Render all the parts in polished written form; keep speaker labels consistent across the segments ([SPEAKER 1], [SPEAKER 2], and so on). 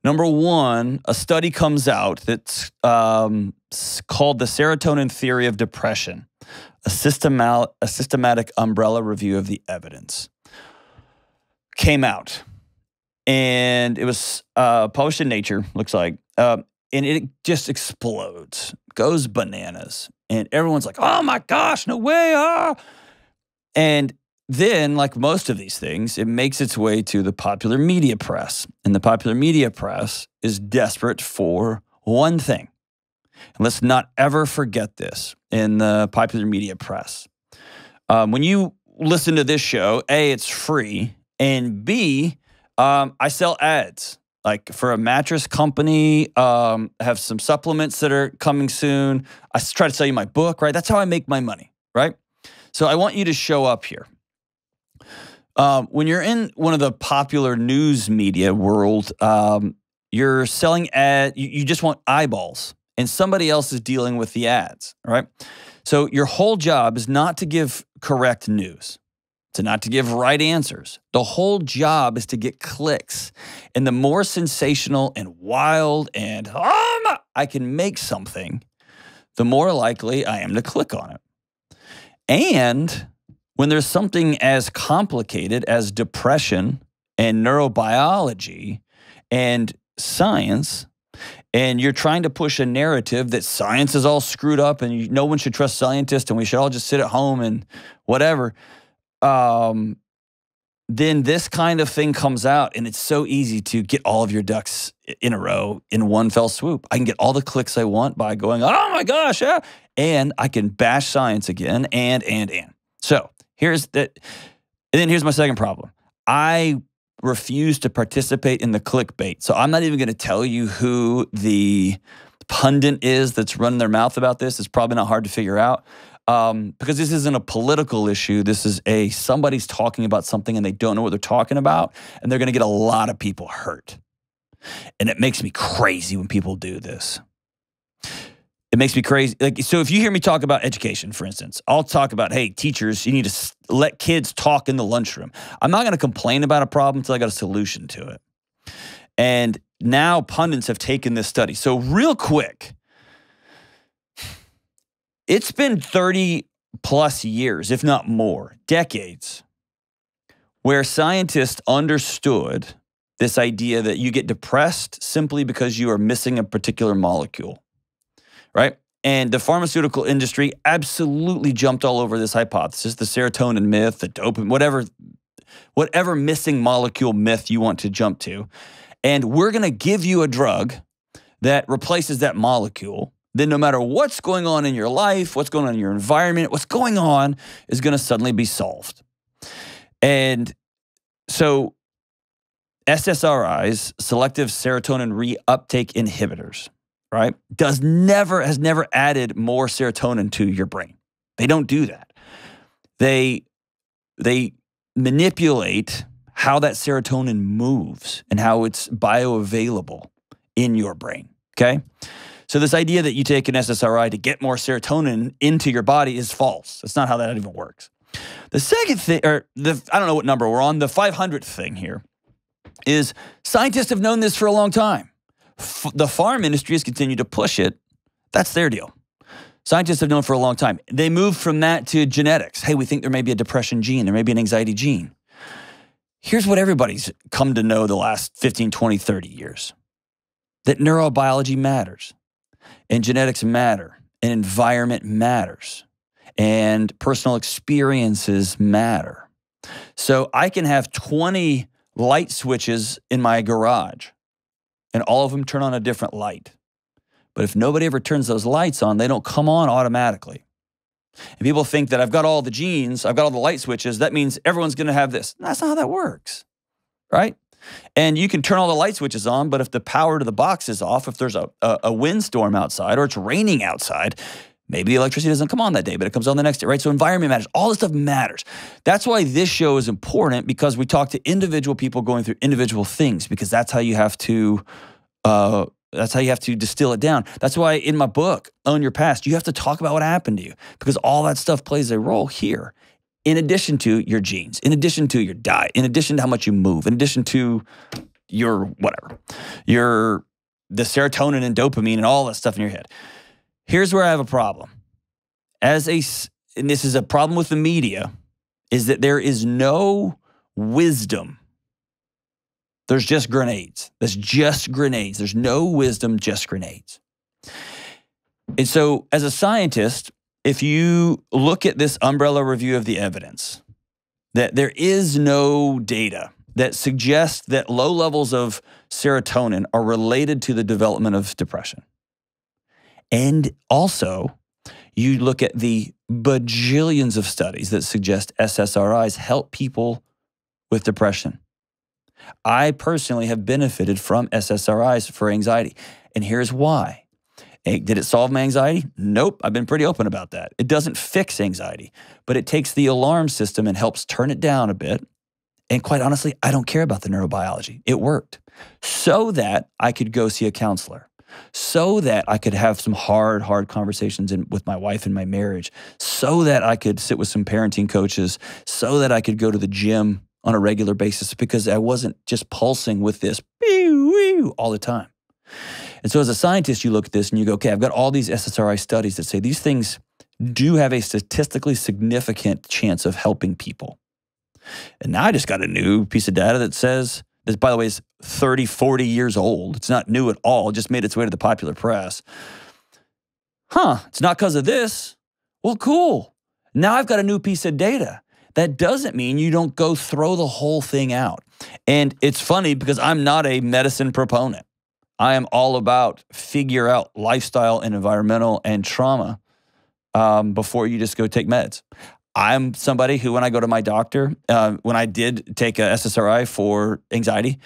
[SPEAKER 1] Number one, a study comes out that's called the Serotonin Theory of Depression, a systematic umbrella review of the evidence. Came out, and it was published in Nature, looks like, and it just explodes, goes bananas, and everyone's like, oh my gosh, no way, ah! And then, like most of these things, it makes its way to the popular media press. And the popular media press is desperate for one thing. And let's not ever forget this in the popular media press. When you listen to this show, A, it's free, and B, I sell ads. Like for a mattress company, have some supplements that are coming soon. I try to sell you my book, right? That's how I make my money, right? So I want you to show up here. When you're in one of the popular news media world, you're selling you just want eyeballs, and somebody else is dealing with the ads, right? So your whole job is not to give correct news, to not to give right answers. The whole job is to get clicks. And the more sensational and wild and I can make something, the more likely I am to click on it. And when there's something as complicated as depression and neurobiology and science, and you're trying to push a narrative that science is all screwed up and no one should trust scientists and we should all just sit at home and whatever, then this kind of thing comes out, and it's so easy to get all of your ducks in a row in one fell swoop. I can get all the clicks I want by going, oh my gosh, yeah, and I can bash science again, and. So here's my second problem. I refuse to participate in the clickbait. So I'm not even going to tell you who the pundit is that's running their mouth about this. It's probably not hard to figure out. Because this isn't a political issue. This is somebody's talking about something and they don't know what they're talking about, and they're going to get a lot of people hurt. And it makes me crazy when people do this. It makes me crazy. So if you hear me talk about education, for instance, I'll talk about, hey, teachers, you need to let kids talk in the lunchroom. I'm not going to complain about a problem until I got a solution to it. And now pundits have taken this study. So real quick, it's been 30 plus years, if not more, decades, where scientists understood this idea that you get depressed simply because you are missing a particular molecule, right? And the pharmaceutical industry absolutely jumped all over this hypothesis, the serotonin myth, the dopamine, whatever missing molecule myth you want to jump to. And we're going to give you a drug that replaces that molecule. Then no matter what's going on in your life, what's going on in your environment, what's going on is going to suddenly be solved. And so SSRIs, selective serotonin reuptake inhibitors, right, has never added more serotonin to your brain. They don't do that. They manipulate how that serotonin moves and how it's bioavailable in your brain, okay? So this idea that you take an SSRI to get more serotonin into your body is false. That's not how that even works. The second thing, I don't know what number we're on, the 500th thing here is scientists have known this for a long time. The farm industry has continued to push it. That's their deal. Scientists have known for a long time. They moved from that to genetics. Hey, we think there may be a depression gene. There may be an anxiety gene. Here's what everybody's come to know the last 15, 20, 30 years. That neurobiology matters. And genetics matter, and environment matters, and personal experiences matter. So I can have 20 light switches in my garage, and all of them turn on a different light. But if nobody ever turns those lights on, they don't come on automatically. And people think that I've got all the genes, I've got all the light switches, that means everyone's going to have this. That's not how that works, right? And you can turn all the light switches on, but if the power to the box is off, if there's a windstorm outside or it's raining outside, maybe the electricity doesn't come on that day, but it comes on the next day, right? So environment matters. All this stuff matters. That's why this show is important, because we talk to individual people going through individual things, because that's how you have to distill it down. That's why in my book, Own Your Past, you have to talk about what happened to you, because all that stuff plays a role here. In addition to your genes, in addition to your diet, in addition to how much you move, in addition to your whatever, the serotonin and dopamine and all that stuff in your head. Here's where I have a problem. And this is a problem with the media, is that there is no wisdom. There's just grenades. There's just grenades. There's no wisdom, just grenades. And so as a scientist, if you look at this umbrella review of the evidence, that there is no data that suggests that low levels of serotonin are related to the development of depression. And also, you look at the bajillions of studies that suggest SSRIs help people with depression. I personally have benefited from SSRIs for anxiety, and here's why. Did it solve my anxiety? Nope. I've been pretty open about that. It doesn't fix anxiety, but it takes the alarm system and helps turn it down a bit. And quite honestly, I don't care about the neurobiology. It worked so that I could go see a counselor, so that I could have some hard conversations with my wife in my marriage, so that I could sit with some parenting coaches, so that I could go to the gym on a regular basis, because I wasn't just pulsing with this all the time. And so as a scientist, you look at this and you go, okay, I've got all these SSRI studies that say these things do have a statistically significant chance of helping people. And now I just got a new piece of data that says, this, by the way, is 30, 40 years old. It's not new at all. It just made its way to the popular press. It's not because of this. Well, cool. Now I've got a new piece of data. That doesn't mean you don't go throw the whole thing out. And it's funny because I'm not a medicine proponent. I am all about figure out lifestyle and environmental and trauma before you just go take meds. I'm somebody who, when I go to my doctor, when I did take a SSRI for anxiety,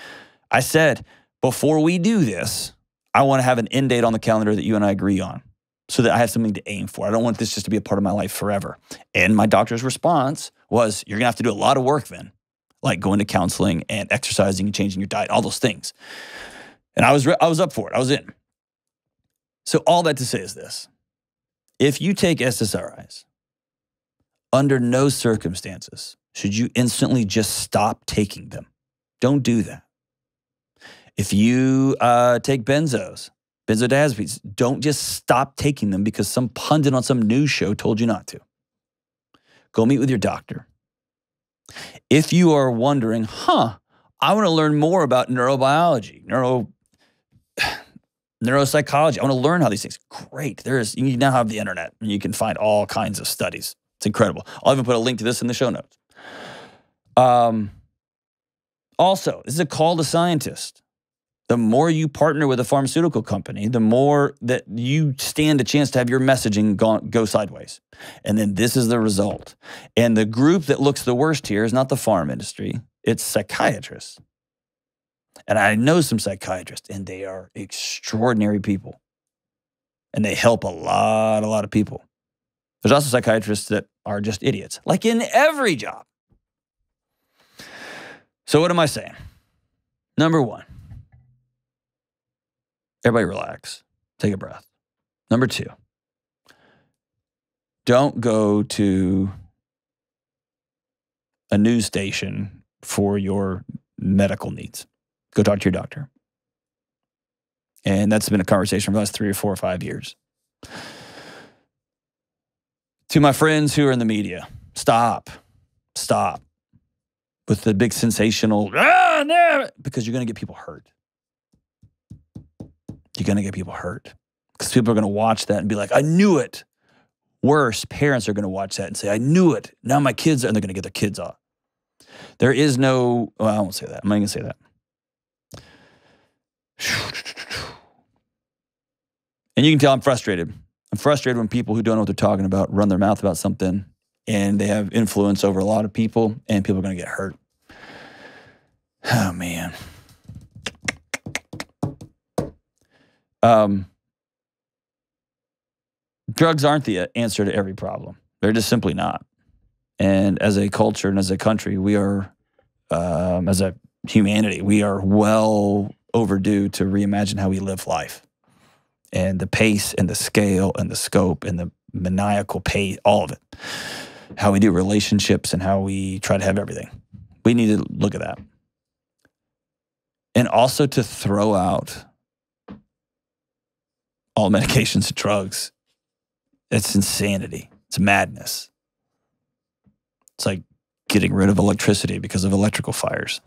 [SPEAKER 1] I said, before we do this, I want to have an end date on the calendar that you and I agree on so that I have something to aim for. I don't want this just to be a part of my life forever. And my doctor's response was, you're going to have to do a lot of work then, like going to counseling and exercising and changing your diet, all those things. And I was up for it. I was in. So all that to say is this. If you take SSRIs, under no circumstances should you instantly just stop taking them. Don't do that. If you take benzodiazepines, don't just stop taking them because some pundit on some news show told you not to. Go meet with your doctor. If you are wondering, I want to learn more about neurobiology, neuropsychology, I want to learn how these things, great. You now have the internet and you can find all kinds of studies. It's incredible. I'll even put a link to this in the show notes. Also, this is a call to scientists. The more you partner with a pharmaceutical company, the more that you stand a chance to have your messaging go sideways. And then this is the result. And the group that looks the worst here is not the pharma industry. It's psychiatrists. And I know some psychiatrists, and they are extraordinary people. And they help a lot of people. There's also psychiatrists that are just idiots, like in every job. So what am I saying? Number one, everybody relax. Take a breath. Number two, don't go to a news station for your medical needs. Go talk to your doctor. And that's been a conversation for the last 3 or 4 or 5 years. To my friends who are in the media, stop with the big sensational, because you're going to get people hurt. You're going to get people hurt because people are going to watch that and be like, I knew it. Worse, parents are going to watch that and say, I knew it. Now my kids, and they're going to get their kids off. There is no, I won't say that. I'm not going to say that. And you can tell I'm frustrated. I'm frustrated when people who don't know what they're talking about run their mouth about something and they have influence over a lot of people and people are going to get hurt. Oh, man. Drugs aren't the answer to every problem. They're just simply not. And as a culture and as a country, we are, as a humanity, we are well overdue to reimagine how we live life. And the pace and the scale and the scope and the maniacal pace, all of it. How we do relationships and how we try to have everything. We need to look at that. And also to throw out all medications and drugs. It's insanity. It's madness. It's like getting rid of electricity because of electrical fires.